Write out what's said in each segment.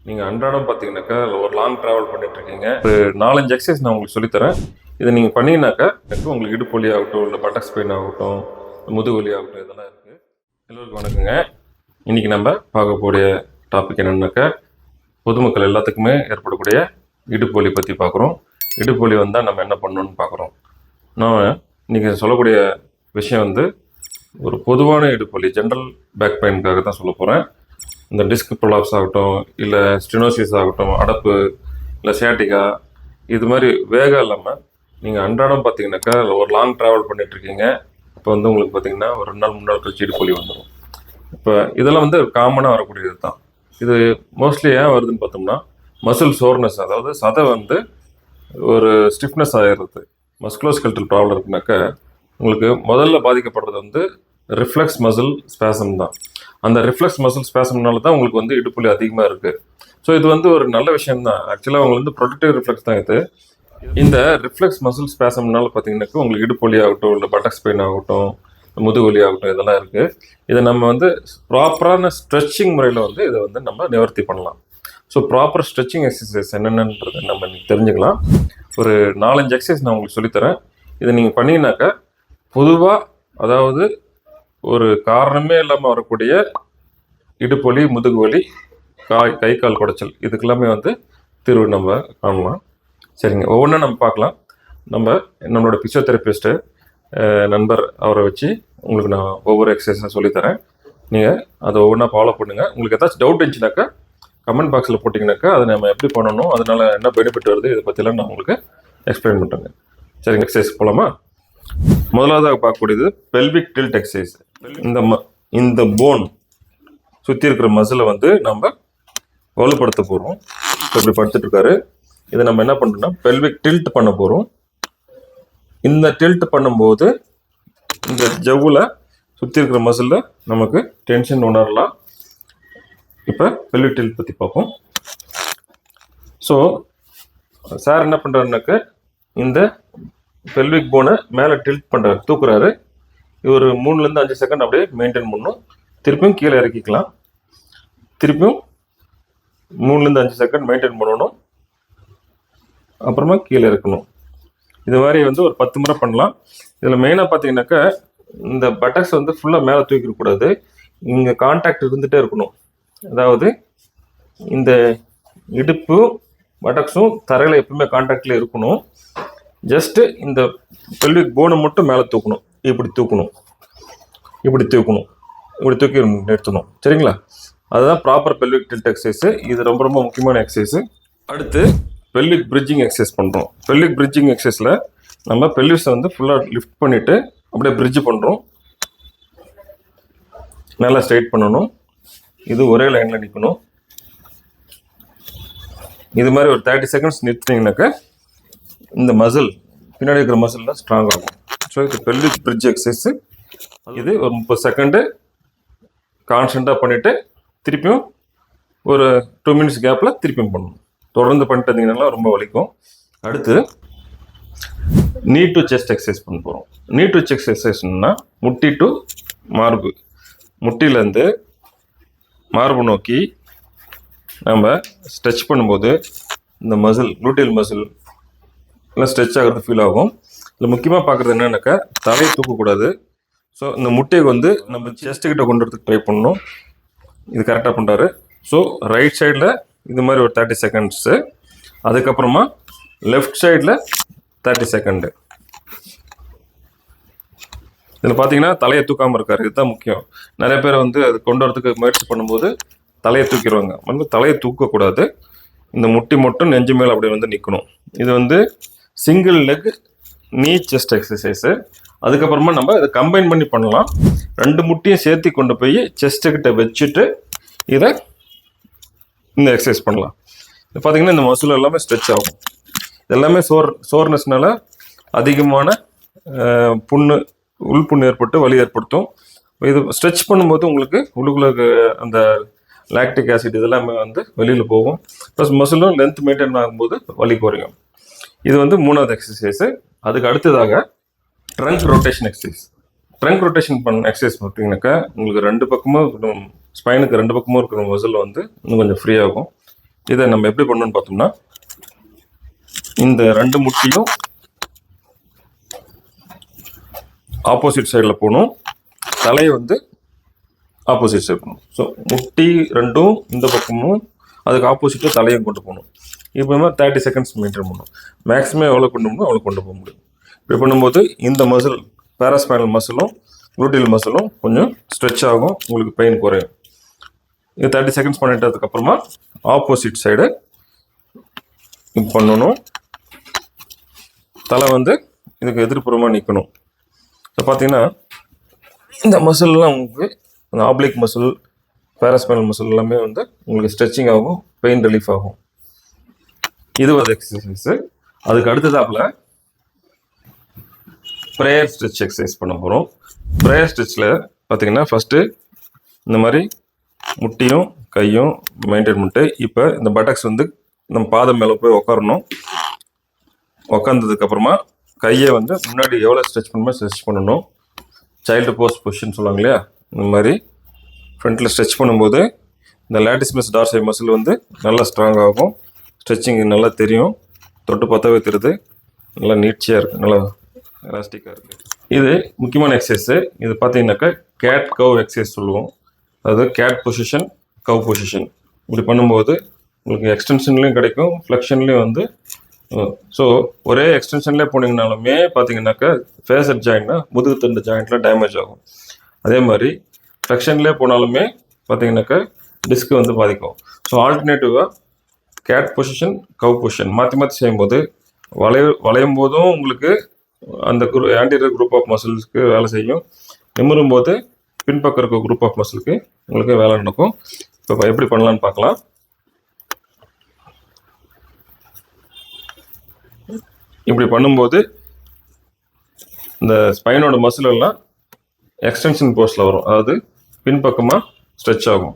நீங்கள் அன்றாடம் பார்த்தீங்கன்னாக்கா ஒரு லாங் ட்ராவல் பண்ணிட்டு இருக்கீங்க. ஒரு 4-5 எக்ஸசைஸ் நான் உங்களுக்கு சொல்லித்தரேன். இதை நீங்கள் பண்ணீங்கன்னாக்கா உங்களுக்கு இடுப்பு வலி ஆகட்டும், இல்லை பட்டக்ஸ் பெயின் ஆகட்டும், முதுகு வலி ஆகட்டும், இதெல்லாம் இருக்குது. எல்லோருக்கும் வணக்கங்க. இன்றைக்கி நம்ம பார்க்கக்கூடிய டாபிக் என்னென்னாக்கா, பொதுமக்கள் எல்லாத்துக்குமே ஏற்படக்கூடிய இடுப்பு வலி பற்றி பார்க்குறோம். இடுப்பு வலி வந்தால் நம்ம என்ன பண்ணணும்னு பார்க்குறோம். நான் இன்றைக்கி சொல்லக்கூடிய விஷயம் ஒரு பொதுவான இடுப்பு வலி, ஜென்ரல் பேக் பெயினுக்காக தான் சொல்ல போகிறேன். இந்த டிஸ்க் ப்ரொலாப்ஸ் ஆகட்டும், இல்லை ஸ்டெனோசிஸ் ஆகட்டும், அடப்பு, இல்லை சியாட்டிகா, இது மாதிரி வேகம் இல்லாமல் நீங்கள் அன்றாடம் பார்த்தீங்கன்னாக்கா ஒரு லாங் ட்ராவல் பண்ணிகிட்ருக்கீங்க. இப்போ உங்களுக்கு பார்த்தீங்கன்னா ஒரு 2 நாள் 3 நாள் கழிச்சு இடுப்பு வலி வந்துடும். இப்போ இதெல்லாம் காமனாக வரக்கூடியது தான். இது மோஸ்ட்லி ஏன் வருதுன்னு பார்த்தோம்னா, மசில் சோர்னஸ், அதாவது சதை ஒரு ஸ்டிஃப்னஸ் ஆகிடுறது. மஸ்குலோஸ்கெல்டல் ப்ராப்ளம் இருக்குனாக்கா உங்களுக்கு முதல்ல பாதிக்கப்படுறது ரிஃப்ளெக்ஸ் மசில் ஸ்பேசம் தான். அந்த ரிஃப்ளெக்ஸ் மசில் ஸ்பேசம்னால தான் உங்களுக்கு இடுப்பு வலி அதிகமாக இருக்குது. ஸோ இது ஒரு நல்ல விஷயம் தான். ஆக்சுவலாக உங்களுக்கு ப்ரொடக்டிவ் ரிஃப்ளெக்ஸ் தான் இது. இந்த ரிஃப்ளெக்ஸ் மசில் ஸ்பேசம்னால பார்த்தீங்கன்னாக்கா உங்களுக்கு இடுப்பு வலி ஆகட்டும், இல்லை பட்டக்ஸ் பெயின் ஆகட்டும், முதுகு வலி ஆகட்டும், இதெல்லாம் இருக்குது. இதை நம்ம ப்ராப்பரான ஸ்ட்ரெச்சிங் முறையில் இதை நம்ம நிவர்த்தி பண்ணலாம். ஸோ ப்ராப்பர் ஸ்ட்ரெச்சிங் எக்ஸசைஸ் என்னென்னன்றதை நம்ம இன்னைக்கு தெரிஞ்சுக்கலாம். ஒரு 4-5 எக்ஸசைஸ் நான் உங்களுக்கு சொல்லித்தரேன். இதை நீங்கள் பண்ணீங்கன்னாக்கா பொதுவாக, அதாவது ஒரு காரணமே இல்லாமல் வரக்கூடிய இடுப்பு வலி, முதுகு வலி, கை கால் குடைச்சல், இதுக்கெல்லாமே தீர்வு நம்ம காணலாம். சரிங்க, ஒவ்வொன்றா நம்ம பார்க்கலாம். நம்மளோட பிசியோதெரபிஸ்ட்டு நண்பர் அவரை வச்சு உங்களுக்கு நான் ஒவ்வொரு எக்ஸசைஸாக சொல்லித்தரேன். நீங்கள் அதை ஒவ்வொன்றா ஃபாலோ பண்ணுங்கள். உங்களுக்கு ஏதாச்சும் டவுட் இருந்துச்சுனாக்கா கமெண்ட் பாக்ஸில் போட்டிங்கனாக்கா அதை நம்ம எப்படி பண்ணணும், அதனால் என்ன பெனிஃபிட் வருது, இதை பற்றிலாம் நான் உங்களுக்கு எக்ஸ்பிளைன் பண்ணுறேங்க. சரிங்க, எக்ஸசைஸ் போகலாமா? முதலாவதாக பார்க்கக்கூடியது பெல்விக் டில்ட் எக்ஸசைஸ். இந்த போன் சுற்றி இருக்கிற மசிலை நம்ம வலுப்படுத்த போகிறோம். இப்படி படுத்துட்டு இருக்காரு. இதை நம்ம என்ன பண்ணுறோம்னா பெல்விக் டில்ட் பண்ண போகிறோம். இந்த டில்ட் பண்ணும்போது இந்த ஜவ்வில் சுற்றி இருக்கிற மசிலில் நமக்கு டென்ஷன் உணரலாம். இப்போ பெல்விக் டில்ட் பற்றி பார்ப்போம். ஸோ சார் என்ன பண்ணுறாருனாக்க, இந்த பெல்விக் போனை மேலே டில்ட் பண்ணுறாரு, தூக்குறாரு. ஒரு 3-5 செகண்ட் அப்படியே மெயின்டைன் பண்ணணும். திருப்பியும் கீழே இறக்கிக்கலாம். திருப்பியும் 3-5 செகண்ட் மெயின்டைன் பண்ணணும். அப்புறமா கீழே இறக்கணும். இது மாதிரி ஒரு 10 முறை பண்ணலாம். இதில் மெயினாக பார்த்தீங்கன்னாக்கா, இந்த பட்டக்ஸ் ஃபுல்லாக மேலே தூக்கிடக்கூடாது. இங்கே கான்டாக்ட் இருந்துகிட்டே இருக்கணும். அதாவது இந்த இடுப்பும் பட்டக்ஸும் தரையில் எப்பவுமே கான்டாக்டில் இருக்கணும். ஜஸ்ட்டு இந்த பெல்விக் போனை மட்டும் மேலே தூக்கணும். இப்படி தூக்கணும், இப்படி தூக்கி நிறுத்தணும். சரிங்களா? அதுதான் ப்ராப்பர் பெல்விக் டில்ட் எக்ஸசைஸு. இது ரொம்ப ரொம்ப முக்கியமான எக்ஸசைஸு. அடுத்து பெல்விக் பிரிட்ஜிங் எக்ஸசைஸ் பண்ணுறோம். பெல்விக் பிரிட்ஜிங் எக்ஸசைஸில் நம்ம பெல்விஸை ஃபுல்லாக லிஃப்ட் பண்ணிவிட்டு அப்படியே பிரிட்ஜ் பண்ணுறோம். நல்லா ஸ்ட்ரைட் பண்ணணும். இது ஒரே லைனில் நிற்கணும். இது மாதிரி ஒரு 30 செகண்ட்ஸ் நிறுத்தினீங்கன்னாக்கா இந்த மசில், பின்னாடி இருக்கிற மசில்லாம் ஸ்ட்ராங் ஆகும். ஸோ இது பெல்விக் பிரிட்ஜ் எக்ஸசைஸு. இது ஒரு 30 செகண்டு கான்ஸ்டண்ட்டாக பண்ணிவிட்டு திருப்பியும் ஒரு 2 மினிட்ஸ் கேப்பில் திருப்பியும் பண்ணணும். தொடர்ந்து பண்ணிட்டு இருந்தீங்கன்னா ரொம்ப வலிக்கும். அடுத்து நீ டு செஸ்ட் எக்ஸசைஸ் பண்ண போகிறோம். நீ டு செஸ்ட் எக்ஸசைஸ்னா முட்டி டு மார்பு, முட்டிலேருந்து மார்பு நோக்கி நம்ம ஸ்ட்ரெச் பண்ணும்போது இந்த மசில், குளூட்டியல் மசில் எல்லாம் ஸ்ட்ரெச் ஆகிறது ஃபீல் ஆகும். இதில் முக்கியமாக பார்க்குறது என்னன்னாக்கா, தலையை தூக்கக்கூடாது. ஸோ இந்த முட்டையை நம்ம செஸ்ட்டுக்கிட்ட கொண்டு வரதுக்கு ட்ரை பண்ணணும். இது கரெக்டாக பண்ணுறாரு. ஸோ ரைட் சைடில் இது மாதிரி ஒரு 30 செகண்ட்ஸு, அதுக்கப்புறமா லெஃப்ட் சைடில் 30 செகண்டு. இதில் பார்த்தீங்கன்னா தலையை தூக்காமல் இருக்கார். இதுதான் முக்கியம். நிறைய பேர் அது கொண்டு வரதுக்கு முயற்சி பண்ணும்போது தலையை தூக்கிடுவாங்க. தலையை தூக்கக்கூடாது. இந்த முட்டி மட்டும் நெஞ்சு மேலே அப்படியே நிற்கணும். இது சிங்கிள் லெக் நீ செஸ்ட் எக்ஸசைஸு. அதுக்கப்புறமா நம்ம இதை கம்பைன் பண்ணி பண்ணலாம். 2 முட்டியும் சேர்த்து கொண்டு போய் செஸ்ட்டுக்கிட்ட வச்சுட்டு இதை இந்த எக்ஸசைஸ் பண்ணலாம். இது பார்த்தீங்கன்னா இந்த மசில் எல்லாமே ஸ்ட்ரெச் ஆகும். எல்லாமே சோர்னஸ்னால அதிகமான உள்புண்ணு ஏற்பட்டு வலி ஏற்படுத்தும். இது ஸ்ட்ரெச் பண்ணும்போது உங்களுக்கு உள்ளுக்குள்ள அந்த லாக்டிக் ஆசிட் இதெல்லாமே வெளியில் போகும். ப்ளஸ் மசிலும் லென்த் மெயின்டைன் ஆகும்போது வலி குறையும். இது 3வது எக்ஸசைஸு. அதுக்கு அடுத்ததாக trunk rotation exercise. Trunk rotation பண்ண எக்ஸசைஸ் பார்த்தீங்கன்னாக்கா உங்களுக்கு 2 பக்கமும், ஸ்பைனுக்கு 2 பக்கமும் இருக்கிற மசில் இன்னும் கொஞ்சம் ஃப்ரீ ஆகும். இதை நம்ம எப்படி பண்ணணும்னு பார்த்தோம்னா, இந்த 2 முட்டியும் ஆப்போசிட் சைடில் போகணும், தலையை வந்து ஆப்போசிட் சைடு போகணும். ஸோ முட்டி 2ம் இந்த பக்கமும் அதுக்கு ஆப்போசிட்டாக தலையும் கொண்டு போகணும். இப்போ நம்ம 30 செகண்ட்ஸ் மெயின்டைன் பண்ணணும். மேக்ஸிமம் எவ்வளோ கொண்டு போகணும் அவ்வளோ கொண்டு போக முடியும். இப்படி பண்ணும்போது இந்த மசில் பேராஸ்பைனல் மசிலும் குளூட்டியல் மசிலும் கொஞ்சம் ஸ்ட்ரெச் ஆகும், உங்களுக்கு பெயின் குறையும். இது 30 செகண்ட்ஸ் பண்ணிட்டதுக்கப்புறமா ஆப்போசிட் சைடு பண்ணணும். தலை வந்து இதுக்கு எதிர்ப்புறமாக நிற்கணும். இப்போ பார்த்தீங்கன்னா இந்த மசில்லாம் உங்களுக்கு அந்த ஆப்ளிக் மசில் பேராஸ்பைனல் மசில் எல்லாமே வந்து உங்களுக்கு ஸ்ட்ரெச்சிங் ஆகும், பெயின் ரிலீஃப் ஆகும். இது ஒரு எக்ஸசைஸு. அதுக்கு அடுத்ததாப்புல ப்ரேயர் ஸ்ட்ரெச் எக்ஸசைஸ் பண்ண போகிறோம். ப்ரேயர் ஸ்ட்ரெச்சில் பார்த்தீங்கன்னா ஃபஸ்ட்டு இந்த மாதிரி முட்டியும் கையும் மெயின்டைன் பண்ணிட்டு, இப்போ இந்த பட்டக்ஸ் வந்து நம்ம பாதம் மேலே போய் உட்காரணும். உட்காந்ததுக்கப்புறமா கையை வந்து முன்னாடி எவ்வளோ ஸ்ட்ரெச் பண்ணுமோ ஸ்ட்ரெச் பண்ணணும். சைல்டு போஸ் பொசிஷன் சொல்லுவாங்க இல்லையா, இந்த மாதிரி ஃப்ரண்ட்டில் ஸ்ட்ரெச் பண்ணும்போது இந்த லாட்டிஸ்மஸ் டார்சி மசில் வந்து நல்லா ஸ்ட்ராங் ஆகும், ஸ்ட்ரெச்சிங் நல்லா தெரியும், தொட்டு பார்த்தாவே தெரியுது, நல்லா நீட்சியாக இருக்குது, நல்லா எலாஸ்டிக்காக இருக்குது. இது முக்கியமான எக்ஸசைஸு. இது பார்த்தீங்கன்னாக்கா கேட் கவ் எக்ஸசைஸ் சொல்லுவோம். அதாவது கேட் பொசிஷன், கவ் பொசிஷன். இப்படி பண்ணும்போது உங்களுக்கு எக்ஸ்டென்ஷன்லேயும் கிடைக்கும், ஃப்ளெக்ஷன்லேயும் வந்து. ஸோ ஒரே எக்ஸ்டென்ஷன்லேயே போனீங்கனாலுமே பார்த்தீங்கன்னாக்கா ஃபேசட் ஜாயிண்ட்னா முதுகு தண்டு ஜாயிண்ட்டில் டேமேஜ் ஆகும். அதே மாதிரி ஃப்ளெக்ஷன்லேயே போனாலுமே பார்த்தீங்கன்னாக்கா டிஸ்க் வந்து பாதிக்கும். ஸோ ஆல்டர்னேட்டிவாக கேட் பொசிஷன், கவ் பொசிஷன் மாற்றி மாற்றி செய்யும்போது வளையும் போதும் உங்களுக்கு அந்த ஆன்டீரியர் குரூப் ஆஃப் மசில்ஸ்க்கு வேலை செய்யும், நிமிரும் போது பின்பக்கம் இருக்க குரூப் ஆஃப் மசிலுக்கு உங்களுக்கு வேலை நடக்கும். இப்போ எப்படி பண்ணலான்னு பார்க்கலாம். இப்படி பண்ணும்போது இந்த ஸ்பைனோட மசில் எல்லாம் எக்ஸ்டென்ஷன் போஸ்டில் வரும், அதாவது பின்பக்கமாக ஸ்ட்ரெச் ஆகும்.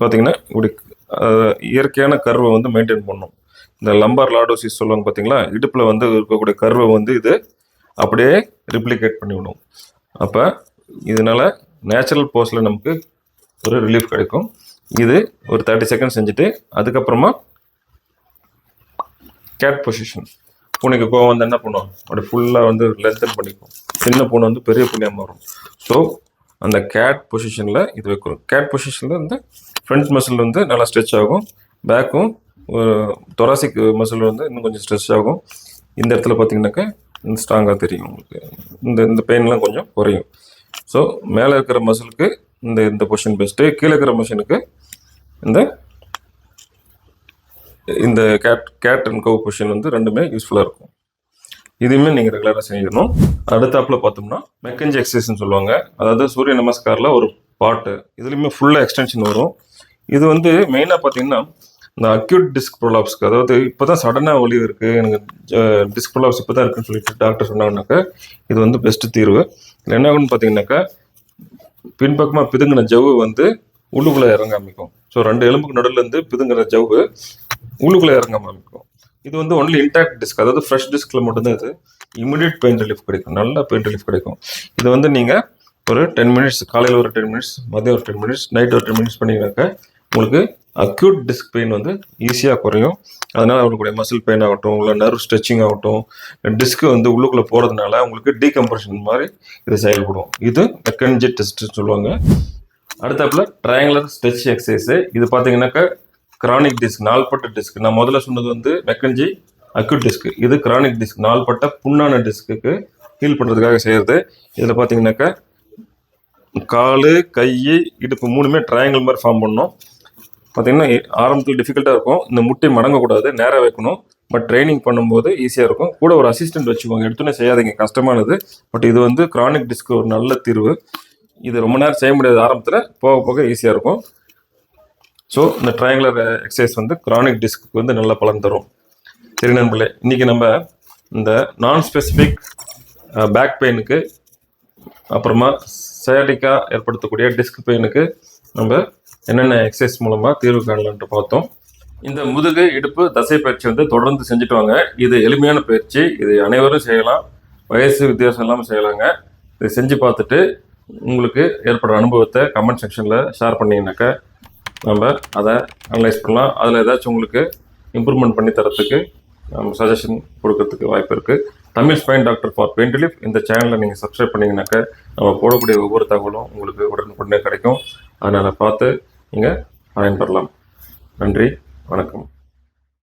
பார்த்தீங்கன்னா இப்படி இயற்கையான கர்வை வந்து மெயின்டைன் பண்ணும். இந்த லம்பார் லார்டோசிஸ் சொல்லுவாங்க பார்த்தீங்களா, இடுப்பில் வந்து இருக்கக்கூடிய கர்வை வந்து இது அப்படியே ரிப்ளிகேட் பண்ணிவிடும். அப்போ இதனால் நேச்சுரல் போஸில் நமக்கு ஒரு ரிலீஃப் கிடைக்கும். இது ஒரு 30 செகண்ட் செஞ்சுட்டு அதுக்கப்புறமா கேட் பொசிஷன். பூனைக்கு கோவம் வந்து என்ன பண்ணுவோம், அப்படி ஃபுல்லாக வந்து லென்த்தன் பண்ணிக்கும், சின்ன பூனை வந்து பெரிய பூனையாக மாறும். ஸோ அந்த கேட் பொசிஷனில் இது வைக்கிறோம். கேட் பொசிஷனில் இந்த ஃப்ரண்ட் மசில் வந்து நல்லா ஸ்ட்ரெச் ஆகும், பேக்கும் தொராசிக் மசில் வந்து இன்னும் கொஞ்சம் ஸ்ட்ரெச் ஆகும். இந்த இடத்துல பார்த்தீங்கன்னாக்கா இந்த ஸ்ட்ராங்காக தெரியும் உங்களுக்கு, இந்த பெயின்லாம் கொஞ்சம் குறையும். ஸோ மேலே இருக்கிற மசிலுக்கு இந்த பொசிஷன் பெஸ்ட்டு, கீழே இருக்கிற மசினுக்கு இந்த கேட் அண்ட் கவ் பொசிஷன் வந்து ரெண்டுமே யூஸ்ஃபுல்லாக இருக்கும். இதுவுமே நீங்கள் ரெகுலராக செஞ்சிடணும். அடுத்தாப்பில் பார்த்தோம்னா மெக்கன்ஜி எக்ஸசைஸ்ன்னு சொல்லுவாங்க. அதாவது சூரிய நமஸ்காரில் ஒரு பாட்டு, இதுலேயுமே ஃபுல்லாக எக்ஸ்டென்ஷன் வரும். இது வந்து மெயினாக பார்த்தீங்கன்னா இந்த அக்யூட் டிஸ்க் ப்ரொலாப்ஸ்க்கு, அதாவது இப்போ தான் சடனாக வலி இருக்குது, எனக்கு டிஸ்க் ப்ரொலாப்ஸ் இப்போ தான் இருக்குன்னு சொல்லிட்டு டாக்டர் சொன்னாங்கன்னாக்கா இது வந்து பெஸ்ட்டு தீர்வு. இல்லை என்ன ஆகுன்னு பார்த்தீங்கன்னாக்கா பின்பக்கமாக பிதுங்கின ஜவ்வு வந்து உள்ளுக்குள்ளே இறங்க ஆரம்பிக்கும். ஸோ 2 எலும்புக்கு நடுவிலேருந்து பிதுங்கிற ஜவ்வு உள்ளுக்குள்ளே இறங்க ஆரம்பிக்கும். இது வந்து ஒன்லி இன்டாக்ட் டிஸ்க், அதாவது ஃப்ரெஷ் டிஸ்கில் மட்டும்தான் இது இமிடியட் பெயின் ரிலீஃப் கிடைக்கும், நல்ல பெயின் ரிலீஃப் கிடைக்கும். இது வந்து நீங்கள் ஒரு 10 மினிட்ஸ், காலையில் ஒரு 10 மினிட்ஸ், மதியம் ஒரு 10 மினிட்ஸ், நைட் ஒரு 10 மினிட்ஸ் பண்ணிங்கனாக்கா உங்களுக்கு அக்யூட் டிஸ்க் பெயின் வந்து ஈஸியாக குறையும். அதனால் அவங்களுடைய மசில் பெயின் ஆகட்டும், இல்லை நர்வ் ஸ்ட்ரெச்சிங் ஆகட்டும், டிஸ்க்கு வந்து உள்ளுக்குள்ளே போகிறதுனால உங்களுக்கு டீகம்ப்ரெஷன் மாதிரி இது செயல்படும். இது மெக்கன்ஜி டெஸ்ட்னு சொல்லுவாங்க. அடுத்தாப்புல ட்ரையாங்குலர் ஸ்ட்ரெச் எக்ஸசைஸு. இது பார்த்தீங்கன்னாக்கா கிரானிக் டிஸ்க், நாள்பட்ட டிஸ்க். நான் முதல்ல சொன்னது வந்து மெக்கன்ஜி அக்யூட் டிஸ்க், இது கிரானிக் டிஸ்க், நாள்பட்ட புண்ணான டிஸ்க்கு ஹீல் பண்ணுறதுக்காக செய்கிறது. இதில் பார்த்தீங்கன்னாக்கா கால், கை, இடுப்பு 3மே ட்ரையாங்கிள் மாதிரி ஃபார்ம் பண்ணணும். பார்த்தீங்கன்னா ஆரம்பத்தில் டிஃபிகல்ட்டாக இருக்கும், இந்த முட்டை மடங்கக்கூடாது, நேராக வைக்கணும். பட் ட்ரைனிங் பண்ணும்போது ஈஸியாக இருக்கும். கூட ஒரு அசிஸ்டன்ட் வச்சுக்கோங்க, எடுத்துனே செய்யாதீங்க, கஷ்டமானது. பட் இது வந்து கிரானிக் டிஸ்க்கு ஒரு நல்ல தீர்வு. இது ரொம்ப நேரம் செய்ய முடியாது ஆரம்பத்தில், போக போக ஈஸியாக இருக்கும். ஸோ இந்த ட்ரையாங்குலர் எக்ஸசைஸ் வந்து கிரானிக் டிஸ்க்கு வந்து நல்ல பலன் தரும். சரி நண்பர்களே, இன்றைக்கி நம்ம இந்த நான் ஸ்பெசிஃபிக் பேக் பெயினுக்கு, அப்புறமா சயாட்டிக்கா ஏற்படுத்தக்கூடிய டிஸ்க் பெயினுக்கு நம்ம என்னென்ன எக்ஸசைஸ் மூலமாக தீர்வு காணலான்ட்டு பார்த்தோம். இந்த முதுகு இடுப்பு தசை பயிற்சி வந்து தொடர்ந்து செஞ்சுட்டு வாங்க. இது எளிமையான பயிற்சி, இது அனைவரும் செய்யலாம், வயசு வித்தியாசம் இல்லாமல் செய்யலாங்க. இதை செஞ்சு பார்த்துட்டு உங்களுக்கு ஏற்படுற அனுபவத்தை கமெண்ட் செக்ஷனில் ஷேர் பண்ணிங்கனாக்கா நம்ம அதை அனலைஸ் பண்ணலாம். அதில் ஏதாச்சும் உங்களுக்கு இம்ப்ரூவ்மெண்ட் பண்ணி தரத்துக்கு நம்ம சஜஷன் கொடுக்கறதுக்கு வாய்ப்பு இருக்குது. Tamil spine doctor for pain relief இந்த சேனலை நீங்கள் சப்ஸ்கிரைப் பண்ணிங்கனாக்கா நம்ம போடக்கூடிய ஒவ்வொரு தகவலும் உங்களுக்கு உடனுக்குடனே கிடைக்கும். அதனால் பார்த்து நீங்கள் பயன்பெறலாம். நன்றி, வணக்கம்.